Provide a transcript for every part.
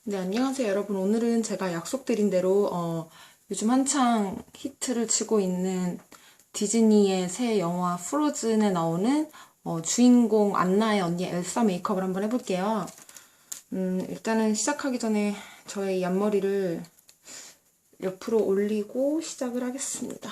네, 안녕하세요, 여러분. 오늘은 제가 약속드린 대로, 요즘 한창 히트를 치고 있는 디즈니의 새 영화 프로즌에 나오는, 주인공 안나의 언니 엘사 메이크업을 한번 해볼게요. 일단은 시작하기 전에 저의 옆머리를 옆으로 올리고 시작을 하겠습니다.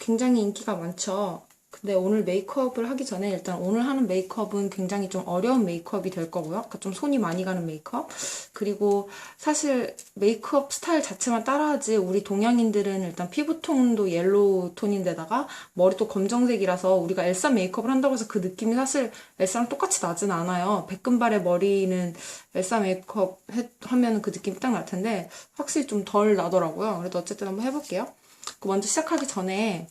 굉장히 인기가 많죠. 근데 오늘 메이크업을 하기 전에 일단 오늘 하는 메이크업은 굉장히 좀 어려운 메이크업이 될 거고요. 그러니까 좀 손이 많이 가는 메이크업. 그리고 사실 메이크업 스타일 자체만 따라하지 우리 동양인들은 일단 피부톤도 옐로우 톤인데다가 머리도 검정색이라서 우리가 엘사 메이크업을 한다고 해서 그 느낌이 사실 엘사랑 똑같이 나진 않아요. 백금발의 머리는 엘사 메이크업 하면 그 느낌이 딱 날 텐데 확실히 좀 덜 나더라고요. 그래도 어쨌든 한번 해볼게요. 먼저 시작하기 전에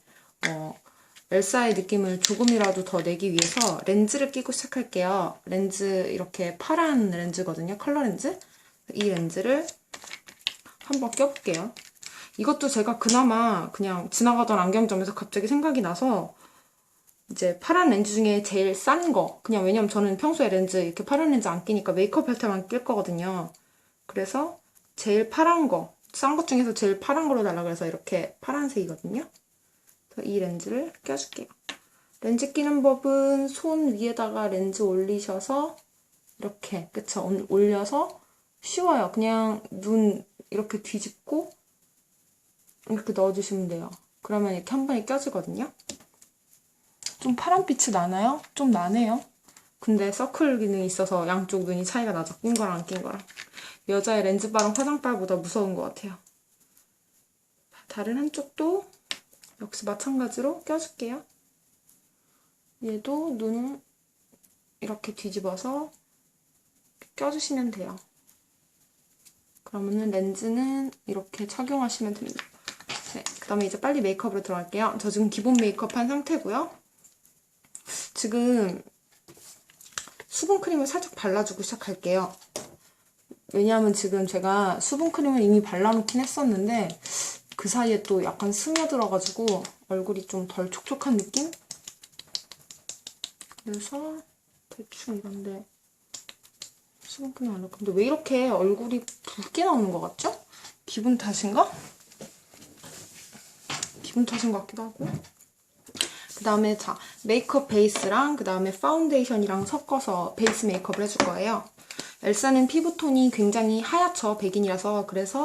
엘사의 느낌을 조금이라도 더 내기 위해서 렌즈를 끼고 시작할게요. 렌즈 이렇게 파란 렌즈거든요. 컬러 렌즈. 이 렌즈를 한번 껴볼게요. 이것도 제가 그나마 그냥 지나가던 안경점에서 갑자기 생각이 나서 이제 파란 렌즈 중에 제일 싼 거. 그냥 왜냐면 저는 평소에 렌즈 이렇게 파란 렌즈 안 끼니까 메이크업 할 때만 낄 거거든요. 그래서 제일 파란 거. 싼 것 중에서 제일 파란 걸로 달라 그래서 이렇게 파란색이거든요. 이 렌즈를 껴줄게요. 렌즈 끼는 법은 손 위에다가 렌즈 올리셔서 이렇게 그쵸? 올려서 쉬워요. 그냥 눈 이렇게 뒤집고 이렇게 넣어주시면 돼요. 그러면 이렇게 한 번에 껴지거든요. 좀 파란빛이 나나요? 좀 나네요. 근데 서클 기능이 있어서 양쪽 눈이 차이가 나죠. 낀 거랑 안 낀 거랑. 여자의 렌즈바랑 화장빨보다 무서운 것 같아요. 다른 한쪽도 역시 마찬가지로 껴줄게요. 얘도 눈을 이렇게 뒤집어서 껴주시면 돼요. 그러면은 렌즈는 이렇게 착용하시면 됩니다. 네, 그 다음에 이제 빨리 메이크업으로 들어갈게요. 저 지금 기본 메이크업 한 상태고요. 지금 수분크림을 살짝 발라주고 시작할게요. 왜냐하면 지금 제가 수분크림을 이미 발라놓긴 했었는데 그 사이에 또 약간 스며들어가지고 얼굴이 좀 덜 촉촉한 느낌? 그래서 대충 이런데 수분크림 안 넣고. 근데 왜 이렇게 얼굴이 붉게 나오는 것 같죠? 기분 탓인가? 기분 탓인 것 같기도 하고. 그 다음에 자 메이크업 베이스랑 그 다음에 파운데이션이랑 섞어서 베이스 메이크업을 해줄 거예요. 엘사는 피부톤이 굉장히 하얗죠. 백인이라서. 그래서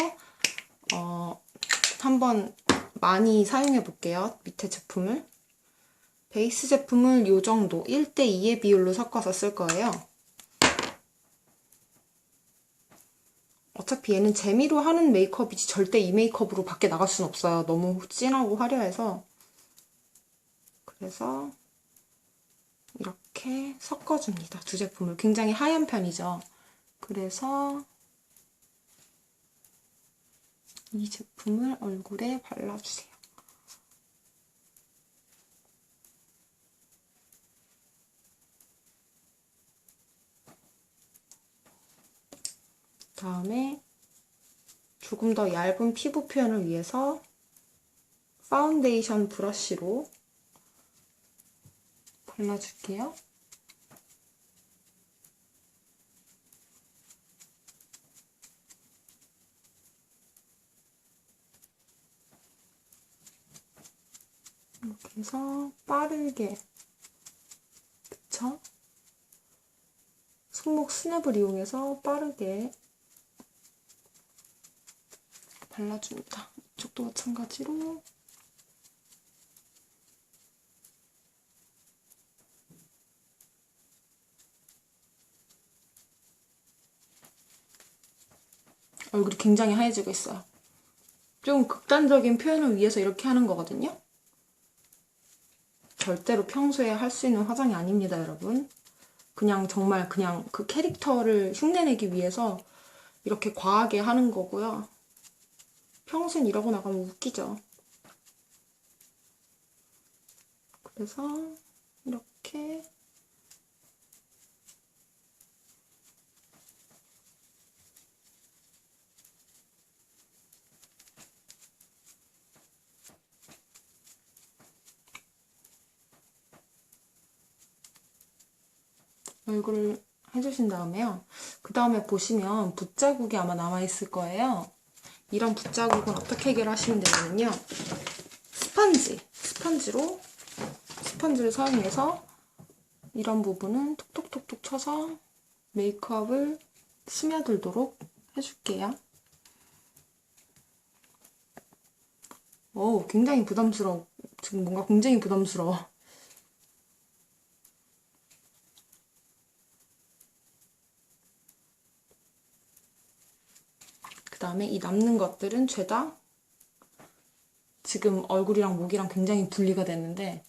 한번 많이 사용해 볼게요. 밑에 제품을. 베이스 제품을 이 정도 1대2의 비율로 섞어서 쓸 거예요. 어차피 얘는 재미로 하는 메이크업이지 절대 이 메이크업으로 밖에 나갈 순 없어요. 너무 진하고 화려해서. 그래서 이렇게 섞어줍니다. 두 제품을. 굉장히 하얀 편이죠. 그래서 이 제품을 얼굴에 발라주세요. 다음에 조금 더 얇은 피부 표현을 위해서 파운데이션 브러쉬로 발라줄게요. 이렇게 해서 빠르게, 그쵸? 손목 스냅을 이용해서 빠르게 발라줍니다. 이쪽도 마찬가지로. 얼굴이 굉장히 하얘지고 있어요. 좀 극단적인 표현을 위해서 이렇게 하는 거거든요. 절대로 평소에 할 수 있는 화장이 아닙니다, 여러분. 그냥 정말 그냥 그 캐릭터를 흉내내기 위해서 이렇게 과하게 하는 거고요. 평소엔 이러고 나가면 웃기죠. 그래서 이렇게 얼굴을 해주신 다음에요. 그 다음에 보시면 붓자국이 아마 남아있을 거예요. 이런 붓자국은 어떻게 해결하시면 되냐면요. 스펀지를 사용해서 이런 부분은 톡톡톡톡 쳐서 메이크업을 스며들도록 해줄게요. 오, 굉장히 부담스러워. 지금 뭔가 굉장히 부담스러워. 그 다음에 이 남는 것들은 죄다 지금 얼굴이랑 목이랑 굉장히 분리가 됐는데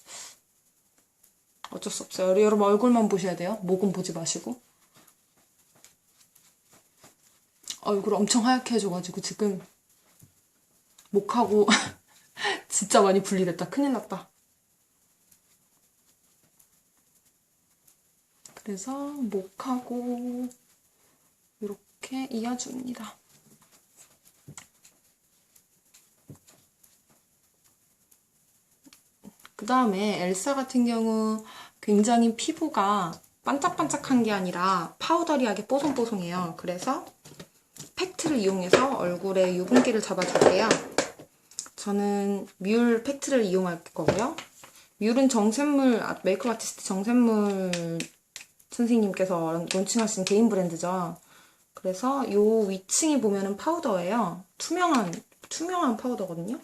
어쩔 수 없어요. 여러분 얼굴만 보셔야 돼요. 목은 보지 마시고. 얼굴 엄청 하얗게 해줘가지고 지금 목하고 진짜 많이 분리됐다. 큰일 났다. 그래서 목하고 이렇게 이어줍니다. 그 다음에 엘사 같은 경우 굉장히 피부가 반짝반짝한 게 아니라 파우더리하게 뽀송뽀송해요. 그래서 팩트를 이용해서 얼굴에 유분기를 잡아줄게요. 저는 뮬 팩트를 이용할 거고요. 뮬은 정샘물, 메이크업 아티스트 정샘물 선생님께서 론칭하신 개인 브랜드죠. 그래서 요 위층에 보면은 파우더예요. 투명한 파우더거든요.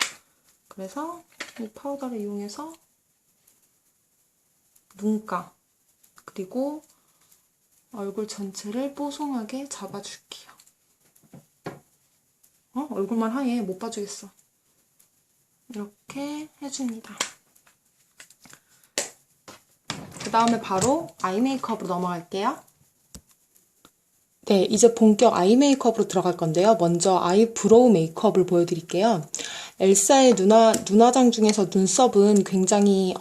그래서 이 파우더를 이용해서 눈가 그리고 얼굴 전체를 뽀송하게 잡아줄게요. 얼굴만 하얘. 못 봐주겠어. 이렇게 해줍니다. 그 다음에 바로 아이 메이크업으로 넘어갈게요. 네, 이제 본격 아이 메이크업으로 들어갈 건데요. 먼저 아이브로우 메이크업을 보여드릴게요. 엘사의 눈화장 중에서 눈썹은 굉장히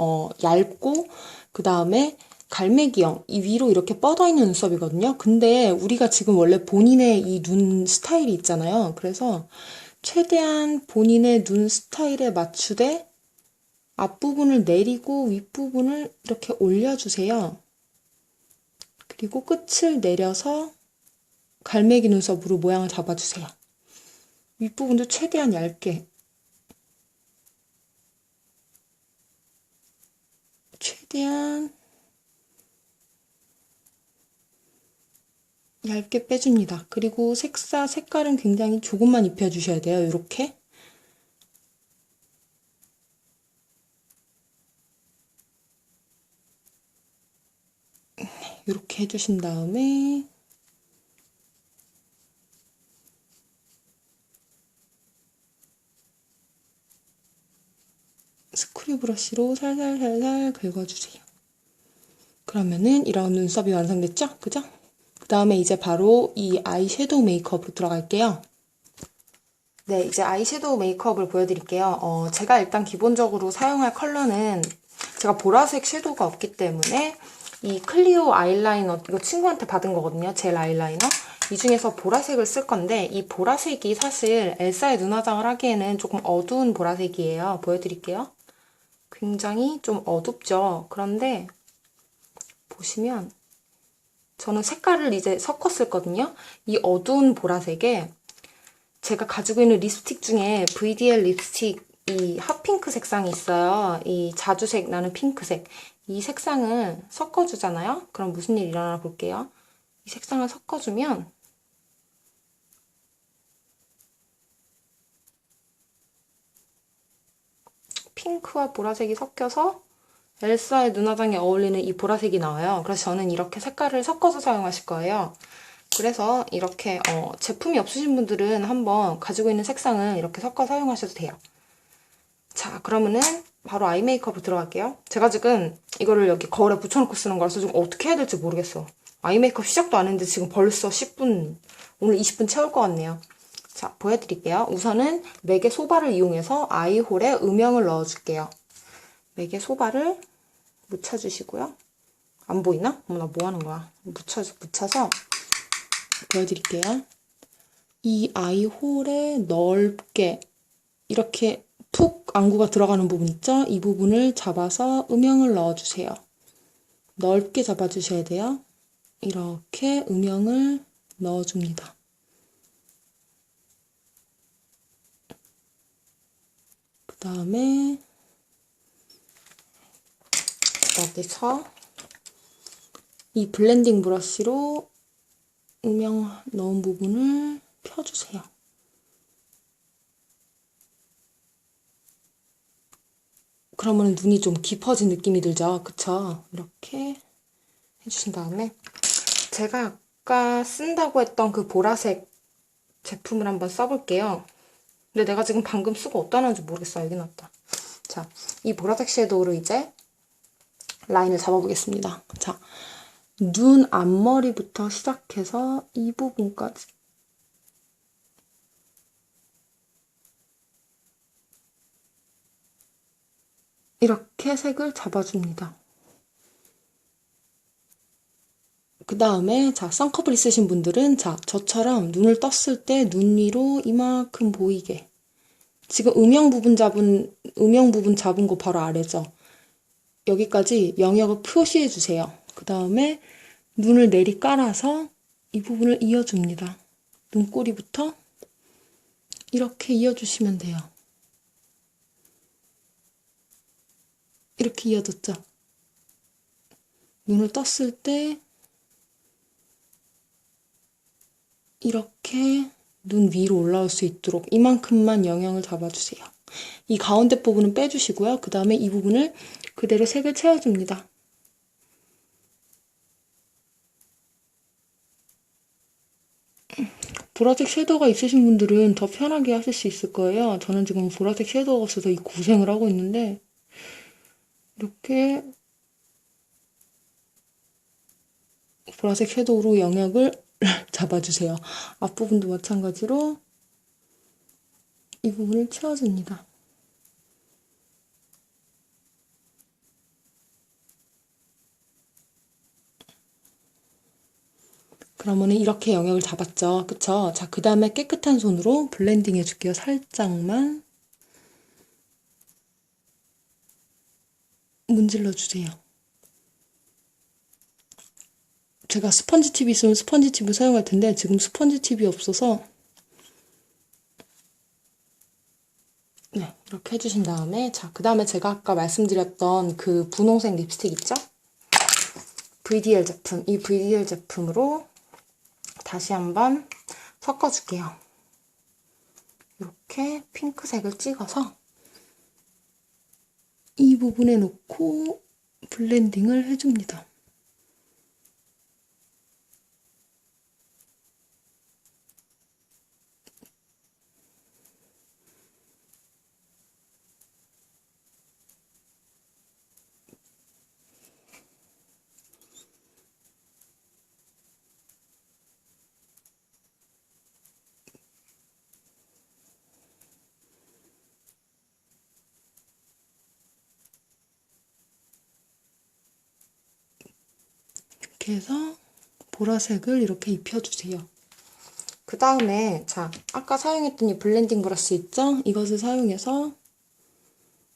얇고 그 다음에 갈매기형, 이 위로 이렇게 뻗어있는 눈썹이거든요. 근데 우리가 지금 원래 본인의 이 눈 스타일이 있잖아요. 그래서 최대한 본인의 눈 스타일에 맞추되 앞부분을 내리고 윗부분을 이렇게 올려주세요. 그리고 끝을 내려서 갈매기 눈썹으로 모양을 잡아주세요. 윗부분도 최대한 얇게. 최대한 얇게 빼줍니다. 그리고 색깔은 굉장히 조금만 입혀주셔야 돼요. 이렇게. 이렇게 해주신 다음에 스크류 브러쉬로 살살살살 긁어주세요. 그러면은 이런 눈썹이 완성됐죠? 그죠? 그 다음에 이제 바로 이 아이섀도우 메이크업으로 들어갈게요. 네, 이제 아이섀도우 메이크업을 보여드릴게요. 제가 일단 기본적으로 사용할 컬러는 제가 보라색 섀도우가 없기 때문에 이 클리오 아이라이너, 이거 친구한테 받은 거거든요. 젤 아이라이너. 이 중에서 보라색을 쓸 건데 이 보라색이 사실 엘사의 눈화장을 하기에는 조금 어두운 보라색이에요. 보여드릴게요. 굉장히 좀 어둡죠. 그런데 보시면 저는 색깔을 이제 섞었었거든요. 이 어두운 보라색에 제가 가지고 있는 립스틱 중에 VDL 립스틱 이 핫핑크 색상이 있어요. 이 자주색 나는 핑크색. 이 색상을 섞어주잖아요. 그럼 무슨 일이 일어나 볼게요. 이 색상을 섞어주면 핑크와 보라색이 섞여서 엘사의 눈화장에 어울리는 이 보라색이 나와요. 그래서 저는 이렇게 색깔을 섞어서 사용하실 거예요. 그래서 이렇게 제품이 없으신 분들은 한번 가지고 있는 색상을 이렇게 섞어 사용하셔도 돼요. 자, 그러면은 바로 아이 메이크업으로 들어갈게요. 제가 지금 이거를 여기 거울에 붙여놓고 쓰는 거라서 지금 어떻게 해야 될지 모르겠어. 아이 메이크업 시작도 안 했는데 지금 벌써 10분, 오늘 20분 채울 것 같네요. 자, 보여드릴게요. 우선은 맥의 소바를 이용해서 아이홀에 음영을 넣어줄게요. 맥의 소바를 묻혀주시고요. 안 보이나? 어머나, 뭐 하는 거야? 묻혀서 보여드릴게요. 이 아이홀에 넓게 이렇게 푹 안구가 들어가는 부분 있죠? 이 부분을 잡아서 음영을 넣어주세요. 넓게 잡아주셔야 돼요. 이렇게 음영을 넣어줍니다. 그 다음에 여기서 이 블렌딩 브러쉬로 음영 넣은 부분을 펴주세요. 그러면 눈이 좀 깊어진 느낌이 들죠? 그쵸? 이렇게 해주신 다음에 제가 아까 쓴다고 했던 그 보라색 제품을 한번 써볼게요. 근데 내가 지금 방금 쓰고 어디다 놨는지 모르겠어. 여기 놨다. 자, 이 보라색 섀도우로 이제 라인을 잡아보겠습니다. 자, 눈 앞머리부터 시작해서 이 부분까지 이렇게 색을 잡아줍니다. 그 다음에 자, 선커블 있으신 분들은 자, 저처럼 눈을 떴을 때 눈 위로 이만큼 보이게 지금 음영 부분 잡은 거 바로 아래죠. 여기까지 영역을 표시해 주세요. 그 다음에 눈을 내리 깔아서 이 부분을 이어줍니다. 눈꼬리부터 이렇게 이어주시면 돼요. 이렇게 이어졌죠? 눈을 떴을 때 이렇게 눈 위로 올라올 수 있도록 이만큼만 영역을 잡아주세요. 이 가운데 부분은 빼주시고요. 그 다음에 이 부분을 그대로 색을 채워줍니다. 보라색 섀도우가 있으신 분들은 더 편하게 하실 수 있을 거예요. 저는 지금 보라색 섀도우가 없어서 이 고생을 하고 있는데 이렇게 보라색 섀도우로 영역을 잡아주세요. 앞부분도 마찬가지로 이 부분을 채워줍니다. 그러면 이렇게 영역을 잡았죠. 그쵸? 자, 그 다음에 깨끗한 손으로 블렌딩 해줄게요. 살짝만 문질러주세요. 제가 스펀지 팁이 있으면 스펀지 팁을 사용할 텐데 지금 스펀지 팁이 없어서 네, 이렇게 해주신 다음에 자, 그 다음에 제가 아까 말씀드렸던 그 분홍색 립스틱 있죠? VDL 제품, 이 VDL 제품으로 다시 한번 섞어줄게요. 이렇게 핑크색을 찍어서 이 부분에 놓고 블렌딩을 해줍니다. 이렇게 해서 보라색을 이렇게 입혀주세요. 그 다음에 자, 아까 사용했던 이 블렌딩 브러쉬 있죠? 이것을 사용해서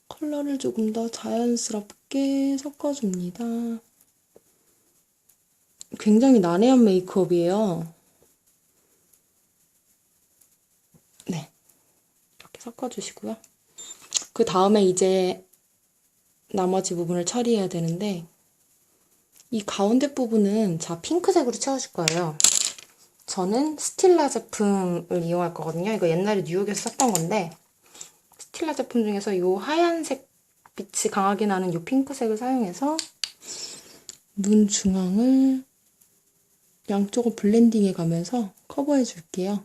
컬러를 조금 더 자연스럽게 섞어줍니다. 굉장히 난해한 메이크업이에요. 네, 이렇게 섞어주시고요. 그 다음에 이제 나머지 부분을 처리해야 되는데 이 가운데 부분은 자, 핑크색으로 채워줄 거예요. 저는 스틸라 제품을 이용할 거거든요. 이거 옛날에 뉴욕에서 썼던 건데 스틸라 제품 중에서 이 하얀색 빛이 강하게 나는 이 핑크색을 사용해서 눈 중앙을 양쪽을 블렌딩해 가면서 커버해 줄게요.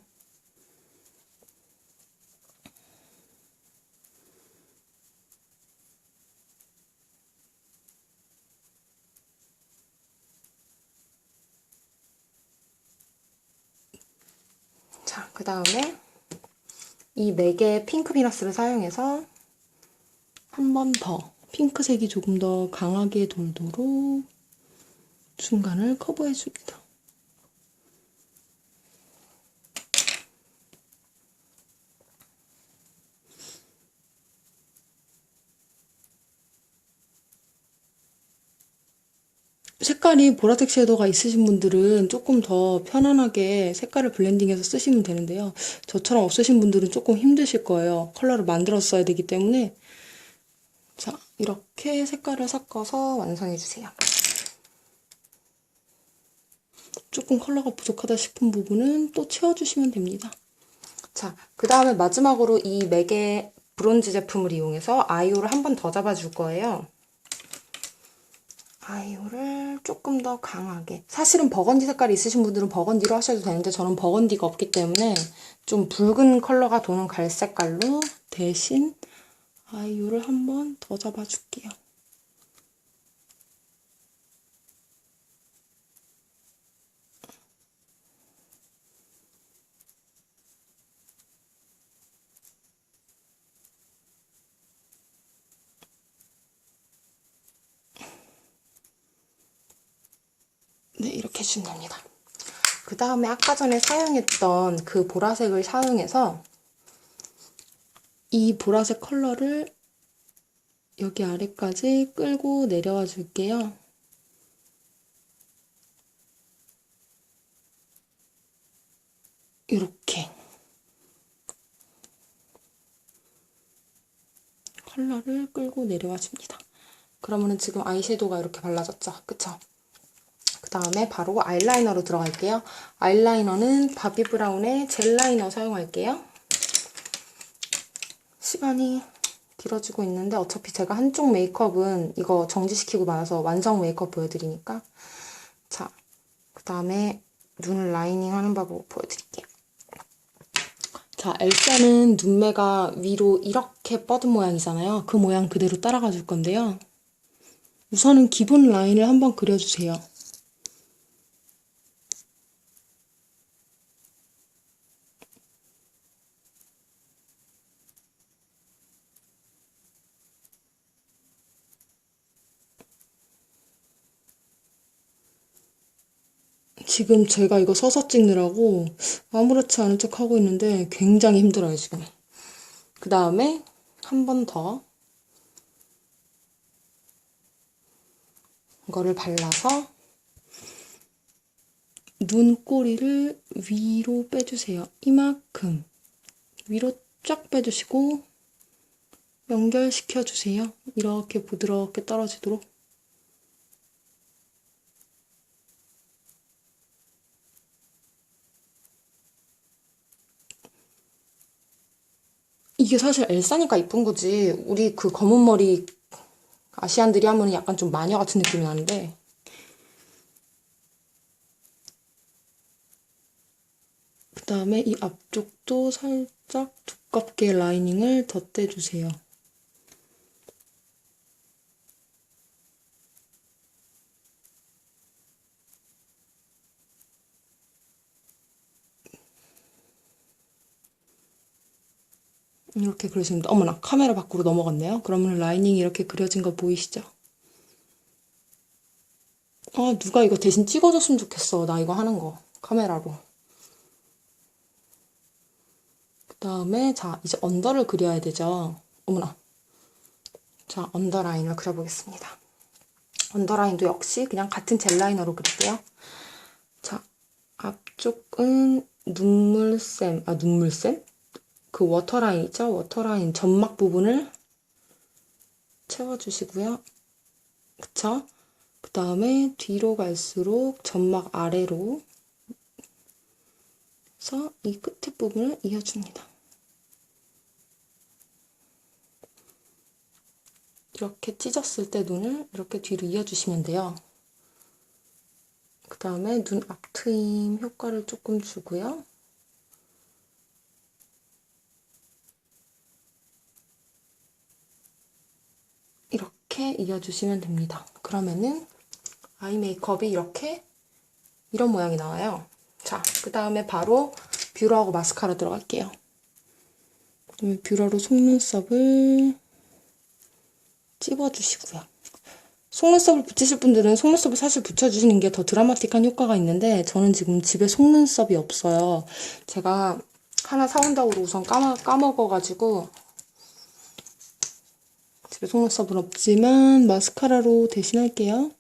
자, 그 다음에 이 4개의 핑크 비너스를 사용해서 한 번 더 핑크색이 조금 더 강하게 돌도록 중간을 커버해 줍니다. 색깔이 보라색 섀도우가 있으신 분들은 조금 더 편안하게 색깔을 블렌딩해서 쓰시면 되는데요. 저처럼 없으신 분들은 조금 힘드실 거예요. 컬러를 만들어서 써야 되기 때문에. 자, 이렇게 색깔을 섞어서 완성해주세요. 조금 컬러가 부족하다 싶은 부분은 또 채워주시면 됩니다. 자, 그 다음에 마지막으로 이 맥의 브론즈 제품을 이용해서 아이호를 한 번 더 잡아줄 거예요. 아이호를 조금 더 강하게. 사실은 버건디 색깔이 있으신 분들은 버건디로 하셔도 되는데 저는 버건디가 없기 때문에 좀 붉은 컬러가 도는 갈색깔로 대신 아이호를 한 번 더 잡아줄게요. 네, 이렇게 해주면 됩니다. 그 다음에 아까 전에 사용했던 그 보라색을 사용해서 이 보라색 컬러를 여기 아래까지 끌고 내려와 줄게요. 이렇게 컬러를 끌고 내려와 줍니다. 그러면은 지금 아이섀도우가 이렇게 발라졌죠? 그쵸? 그 다음에 바로 아이라이너로 들어갈게요. 아이라이너는 바비 브라운의 젤 라이너 사용할게요. 시간이 길어지고 있는데 어차피 제가 한쪽 메이크업은 이거 정지시키고 말아서 완성 메이크업 보여드리니까. 자, 그 다음에 눈을 라이닝 하는 방법 보여드릴게요. 자, 엘사는 눈매가 위로 이렇게 뻗은 모양이잖아요. 그 모양 그대로 따라가 줄 건데요. 우선은 기본 라인을 한번 그려주세요. 지금 제가 이거 서서 찍느라고 아무렇지 않은 척 하고 있는데 굉장히 힘들어요, 지금. 그 다음에 한 번 더 이거를 발라서 눈꼬리를 위로 빼주세요. 이만큼 위로 쫙 빼주시고 연결시켜주세요. 이렇게 부드럽게 떨어지도록. 이게 사실 엘사니까 이쁜 거지. 우리 그 검은 머리 아시안들이 하면 약간 좀 마녀 같은 느낌이 나는데. 그 다음에 이 앞쪽도 살짝 두껍게 라이닝을 덧대주세요. 이렇게 그려줍니다. 어머나, 카메라 밖으로 넘어갔네요. 그러면 라이닝이 이렇게 그려진 거 보이시죠? 아, 누가 이거 대신 찍어줬으면 좋겠어. 나 이거 하는 거. 카메라로. 그 다음에, 자, 이제 언더를 그려야 되죠. 어머나. 자, 언더라인을 그려보겠습니다. 언더라인도 역시 그냥 같은 젤 라이너로 그릴게요. 자, 앞쪽은 눈물샘? 그 워터라인 있죠? 워터라인 점막 부분을 채워주시고요. 그쵸? 그 다음에 뒤로 갈수록 점막 아래로 해서 이 끝에 부분을 이어줍니다. 이렇게 찢었을 때 눈을 이렇게 뒤로 이어주시면 돼요. 그 다음에 눈 앞트임 효과를 조금 주고요. 이렇게 이어주시면 됩니다. 그러면은 아이 메이크업이 이런 모양이 나와요. 자, 그 다음에 바로 뷰러하고 마스카라 들어갈게요. 뷰러로 속눈썹을 찝어주시고요. 속눈썹을 붙이실 분들은 속눈썹을 사실 붙여주시는 게 더 드라마틱한 효과가 있는데 저는 지금 집에 속눈썹이 없어요. 제가 하나 사온다고 우선 까먹어가지고 집에 속눈썹은 없지만 마스카라로 대신할게요.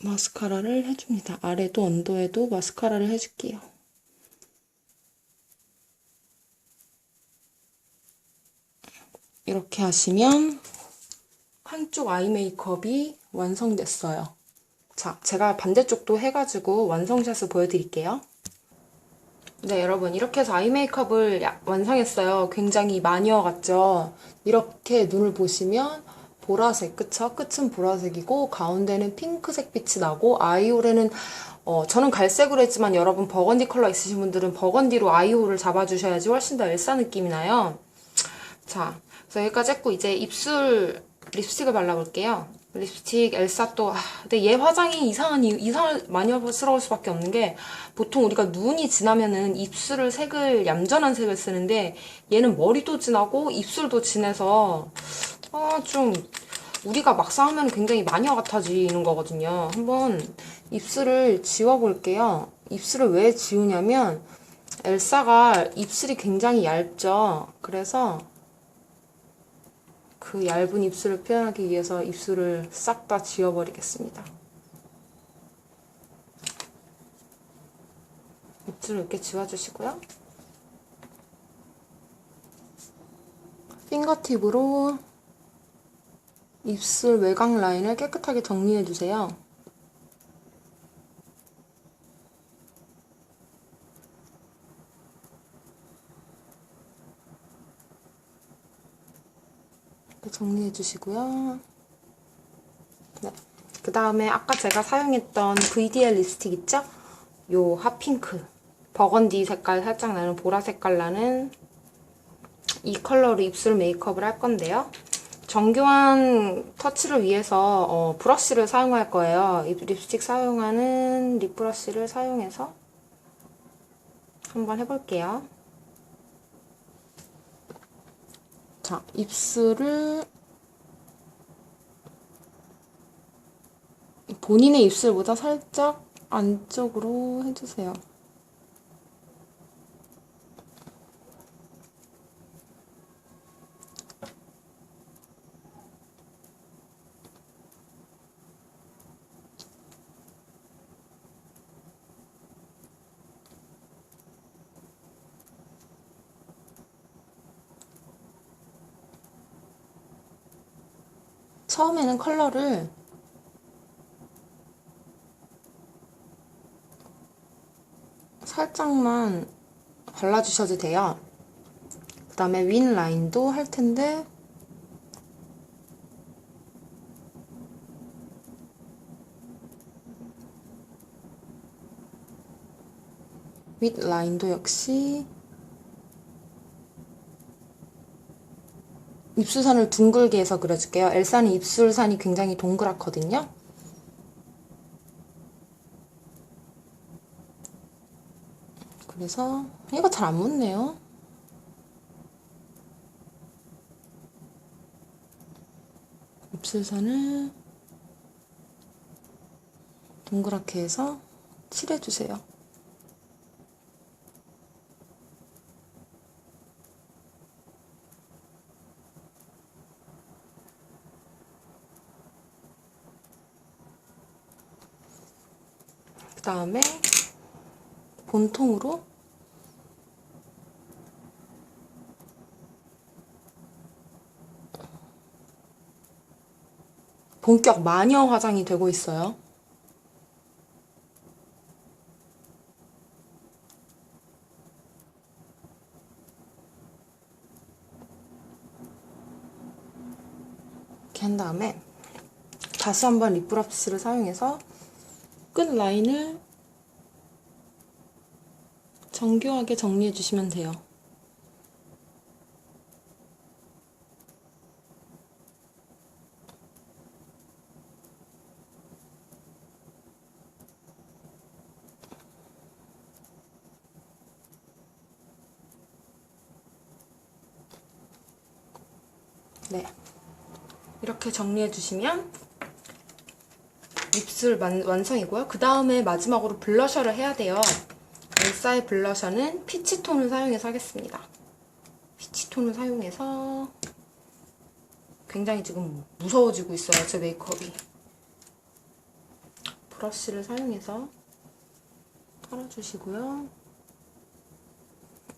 마스카라를 해줍니다. 아래도 언더에도 마스카라를 해줄게요. 이렇게 하시면 한쪽 아이 메이크업이 완성됐어요. 자, 제가 반대쪽도 해가지고 완성샷을 보여드릴게요. 네, 여러분 이렇게 해서 아이 메이크업을 완성했어요. 굉장히 마녀 같죠? 이렇게 눈을 보시면 보라색, 그쵸? 끝은 보라색이고 가운데는 핑크색 빛이 나고 아이홀에는 저는 갈색으로 했지만 여러분 버건디 컬러 있으신 분들은 버건디로 아이홀을 잡아주셔야지 훨씬 더 엘사 느낌이 나요. 자, 그래서 여기까지 했고 이제 입술 립스틱을 발라볼게요. 립스틱 엘사 또 근데 얘 화장이 이상할 마녀스러울 수밖에 없는 게 보통 우리가 눈이 진하면은 입술을 색을 얌전한 색을 쓰는데 얘는 머리도 진하고 입술도 진해서 좀 우리가 막상 하면 굉장히 마녀 같아지는 거거든요. 한번 입술을 지워볼게요. 입술을 왜 지우냐면 엘사가 입술이 굉장히 얇죠. 그래서 그 얇은 입술을 표현하기 위해서 입술을 싹 다 지워버리겠습니다. 입술을 이렇게 지워주시고요. 핑거팁으로 입술 외곽 라인을 깨끗하게 정리해주세요. 이렇게 정리해주시고요. 네. 그 다음에 아까 제가 사용했던 VDL 립스틱 있죠? 요 핫핑크 버건디 색깔 살짝 나는 보라 색깔 나는 이 컬러로 입술 메이크업을 할 건데요. 정교한 터치를 위해서 브러쉬를 사용할 거예요. 립스틱 사용하는 립 브러쉬를 사용해서 한번 해볼게요. 자, 입술을 본인의 입술보다 살짝 안쪽으로 해주세요. 처음에는 컬러를 살짝만 발라주셔도 돼요. 그 다음에 윈 라인도 할 텐데 윗 라인도 역시 입술선을 둥글게 해서 그려줄게요. 엘사는 입술선이 굉장히 동그랗거든요. 그래서 얘가 잘 안 묻네요. 입술선을 동그랗게 해서 칠해주세요. 그 다음에 본통으로 본격 마녀 화장이 되고 있어요. 이렇게 한 다음에 다시 한번 립 브러쉬를 사용해서 끝 라인을 정교하게 정리해 주시면 돼요. 네, 이렇게 정리해 주시면 입술 완성이고요. 그 다음에 마지막으로 블러셔를 해야 돼요. 엘사의 블러셔는 피치톤을 사용해서 하겠습니다. 피치톤을 사용해서 굉장히 지금 무서워지고 있어요. 제 메이크업이. 브러쉬를 사용해서 털어주시고요.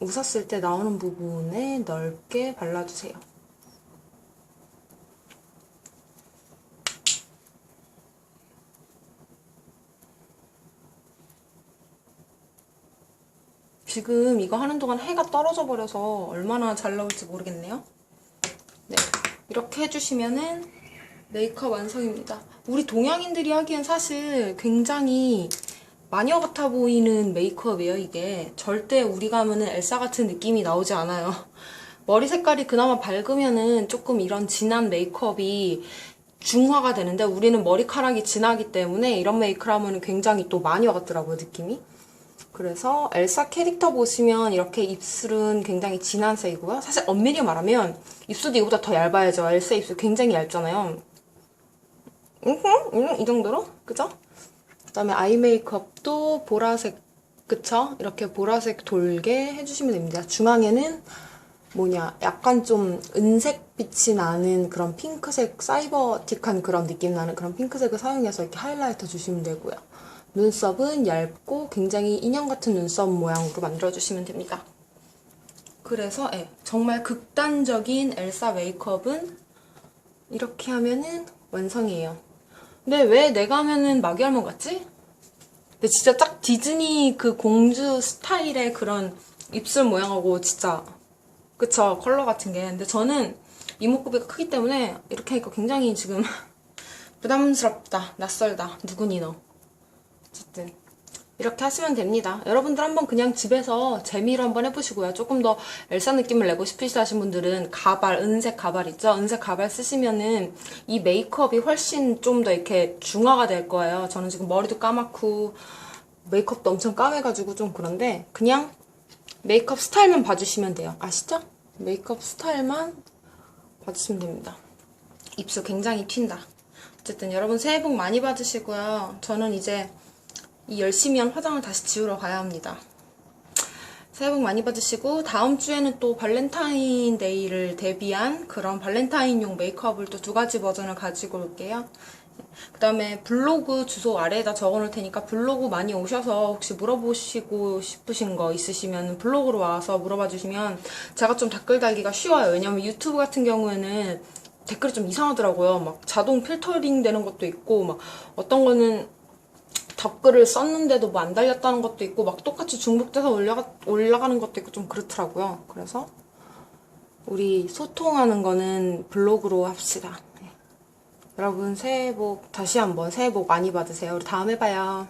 웃었을 때 나오는 부분에 넓게 발라주세요. 지금 이거 하는 동안 해가 떨어져 버려서 얼마나 잘 나올지 모르겠네요. 네, 이렇게 해주시면은 메이크업 완성입니다. 우리 동양인들이 하기엔 사실 굉장히 마녀 같아 보이는 메이크업이에요, 이게. 절대 우리가 하면은 엘사 같은 느낌이 나오지 않아요. 머리 색깔이 그나마 밝으면은 조금 이런 진한 메이크업이 중화가 되는데 우리는 머리카락이 진하기 때문에 이런 메이크업 하면 굉장히 또 마녀 같더라고요, 느낌이. 그래서 엘사 캐릭터 보시면 이렇게 입술은 굉장히 진한 색이고요. 사실 엄밀히 말하면 입술도 이거보다 더 얇아야죠. 엘사 입술 굉장히 얇잖아요. 이 정도로? 그죠? 그 다음에 아이 메이크업도 보라색, 그쵸? 이렇게 보라색 돌게 해주시면 됩니다. 중앙에는 약간 좀 은색빛이 나는 그런 핑크색, 사이버틱한 그런 느낌 나는 그런 핑크색을 사용해서 이렇게 하이라이터 주시면 되고요. 눈썹은 얇고 굉장히 인형 같은 눈썹 모양으로 만들어주시면 됩니다. 그래서 정말 극단적인 엘사 메이크업은 이렇게 하면은 완성이에요. 근데 왜 내가 하면은 마귀할멈 같지? 근데 진짜 딱 디즈니 그 공주 스타일의 그런 입술 모양하고 진짜 그쵸, 컬러 같은 게. 근데 저는 이목구비가 크기 때문에 이렇게 하니까 굉장히 지금 부담스럽다, 낯설다, 누구니 너. 어쨌든 이렇게 하시면 됩니다. 여러분들 한번 그냥 집에서 재미로 한번 해보시고요. 조금 더 엘사 느낌을 내고 싶으시다 하신 분들은 가발, 은색 가발 있죠? 은색 가발 쓰시면은 이 메이크업이 훨씬 좀 더 이렇게 중화가 될 거예요. 저는 지금 머리도 까맣고 메이크업도 엄청 까매가지고 좀 그런데 그냥 메이크업 스타일만 봐주시면 돼요. 아시죠? 메이크업 스타일만 봐주시면 됩니다. 입술 굉장히 튄다. 어쨌든 여러분 새해 복 많이 받으시고요. 저는 이제 이 열심히 한 화장을 다시 지우러 가야 합니다. 새해 복 많이 받으시고 다음 주에는 또 발렌타인데이를 대비한 그런 발렌타인용 메이크업을 또 2가지 버전을 가지고 올게요. 그 다음에 블로그 주소 아래에다 적어놓을 테니까 블로그 많이 오셔서 혹시 물어보시고 싶으신 거 있으시면 블로그로 와서 물어봐 주시면 제가 좀 댓글 달기가 쉬워요. 왜냐면 유튜브 같은 경우에는 댓글이 좀 이상하더라고요. 막 자동 필터링 되는 것도 있고 막 어떤 거는 댓글을 썼는데도 뭐 안 달렸다는 것도 있고 막 똑같이 중복돼서 올라가는 것도 있고 좀 그렇더라고요. 그래서 우리 소통하는 거는 블로그로 합시다. 여러분 새해 복 다시 한번 새해 복 많이 받으세요. 우리 다음에 봐요.